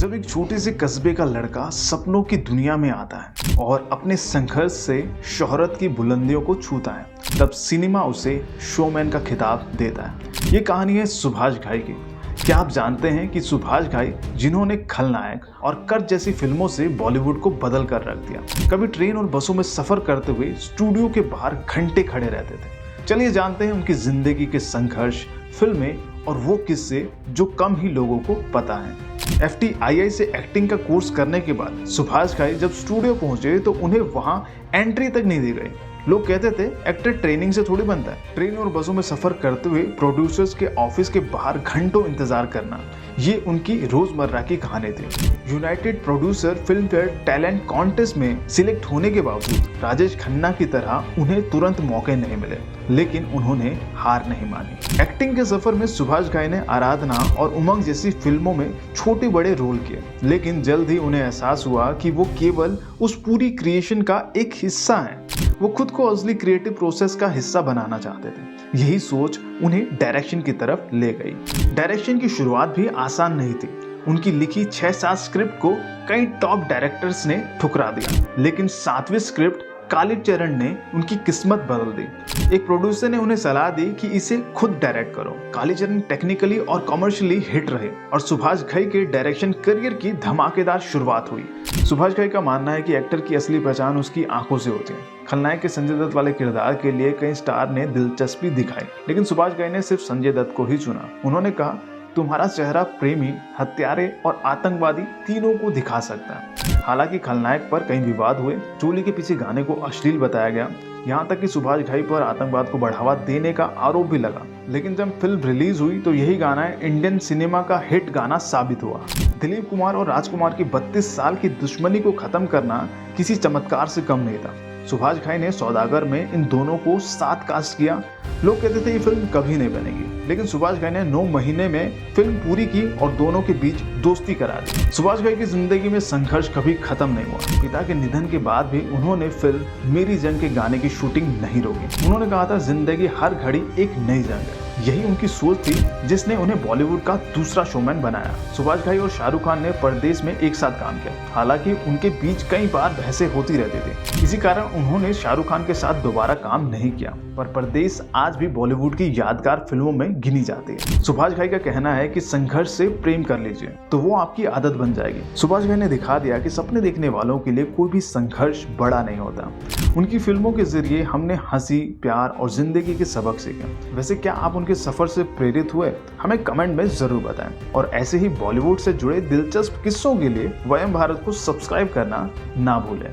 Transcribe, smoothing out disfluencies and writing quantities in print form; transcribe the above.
जब एक छोटे से कस्बे का लड़का सपनों की दुनिया में आता है और अपने संघर्ष से शोहरत की बुलंदियों को छूता है, तब सिनेमा उसे शोमैन का खिताब देता है। ये कहानी है सुभाष घाई की। क्या आप जानते हैं कि सुभाष घाई, जिन्होंने खलनायक और कर्ज जैसी फिल्मों से बॉलीवुड को बदल कर रख दिया, कभी ट्रेन और बसों में सफर करते हुए स्टूडियो के बाहर घंटे खड़े रहते थे। चलिए जानते हैं उनकी जिंदगी के संघर्ष, फिल्में और वो किस्से जो कम ही लोगों को पता है। FTII से एक्टिंग का कोर्स करने के बाद सुभाष घाई जब स्टूडियो पहुंचे तो उन्हें वहां एंट्री तक नहीं दी गई। लोग कहते थे एक्टर ट्रेनिंग से थोड़ी बनता है। ट्रेन और बसों में सफर करते हुए प्रोड्यूसर्स के ऑफिस के बाहर घंटों इंतजार करना, ये उनकी रोजमर्रा की कहानी थी। United producer film fair talent contest में सिलेक्ट होने के बावजूद राजेश खन्ना की तरह उन्हें तुरंत मौके नहीं मिले, लेकिन उन्होंने हार नहीं मानी। एक्टिंग के सफर में सुभाष घाई ने आराधना और उमंग जैसी फिल्मों में छोटे बड़े रोल किए, लेकिन जल्द ही उन्हें एहसास हुआ कि वो केवल उस पूरी क्रिएशन का एक हिस्सा है। वो खुद को असली क्रिएटिव प्रोसेस का हिस्सा बनाना चाहते थे। यही सोच उन्हें डायरेक्शन की तरफ ले गई। डायरेक्शन की शुरुआत भी आसान नहीं थी। उनकी लिखी 6-7 स्क्रिप्ट को कई टॉप डायरेक्टर्स ने ठुकरा दिया, लेकिन 7वीं स्क्रिप्ट कालीचरण ने उनकी किस्मत बदल दी। एक प्रोड्यूसर ने उन्हें सलाह दी कि इसे खुद डायरेक्ट करो। कालीचरण टेक्निकली और कमर्शियली हिट रहे और सुभाष घाई के डायरेक्शन करियर की धमाकेदार शुरुआत हुई। सुभाष घाई का मानना है कि एक्टर की असली पहचान उसकी आंखों से होती है। खलनायक के संजय दत्त वाले किरदार के लिए कई स्टार ने दिलचस्पी दिखाई, लेकिन सुभाष घाई ने सिर्फ संजय दत्त को ही चुना। उन्होंने कहा, तुम्हारा चेहरा प्रेमी, हत्यारे और आतंकवादी तीनों को दिखा सकता है। हालांकि खलनायक पर कई विवाद हुए, चोली के पीछे गाने को अश्लील बताया गया, यहाँ तक कि सुभाष घाई पर आतंकवाद को बढ़ावा देने का आरोप भी लगा। लेकिन जब फिल्म रिलीज हुई तो यही गाना इंडियन सिनेमा का हिट गाना साबित हुआ। दिलीप कुमार और राजकुमार की 32 साल की दुश्मनी को खत्म करना किसी चमत्कार से कम नहीं था। सुभाष घाई ने सौदागर में इन दोनों को साथ कास्ट किया। लोग कहते थे ये फिल्म कभी नहीं बनेगी, लेकिन सुभाष घाई ने 9 महीने में फिल्म पूरी की और दोनों के बीच दोस्ती करा दी। सुभाष घाई की जिंदगी में संघर्ष कभी खत्म नहीं हुआ। पिता के निधन के बाद भी उन्होंने फिल्म मेरी जंग के गाने की शूटिंग नहीं रोकी। उन्होंने कहा था, जिंदगी हर घड़ी एक नई जंग है। यही उनकी सोच थी जिसने उन्हें बॉलीवुड का दूसरा शोमैन बनाया। सुभाष घाई और शाहरुख खान ने परदेश में एक साथ काम किया। हालांकि उनके बीच कई बार बहसें होती रहती थी। इसी कारण उन्होंने शाहरुख खान के साथ दोबारा काम नहीं किया, पर परदेश आज भी बॉलीवुड की यादगार फिल्मों में गिनी जाती है। सुभाष घाई का कहना है कि संघर्ष से प्रेम कर लीजिए तो वो आपकी आदत बन जाएगी। सुभाष घाई ने दिखा दिया कि सपने देखने वालों के लिए कोई भी संघर्ष बड़ा नहीं होता। उनकी फिल्मों के जरिए हमने हंसी, प्यार और जिंदगी के सबक सीखे। वैसे क्या आप उनके सफर से प्रेरित हुए? हमें कमेंट में जरूर बताएं। और ऐसे ही बॉलीवुड से जुड़े दिलचस्प किस्सों के लिए वयम भारत को सब्सक्राइब करना ना भूलें।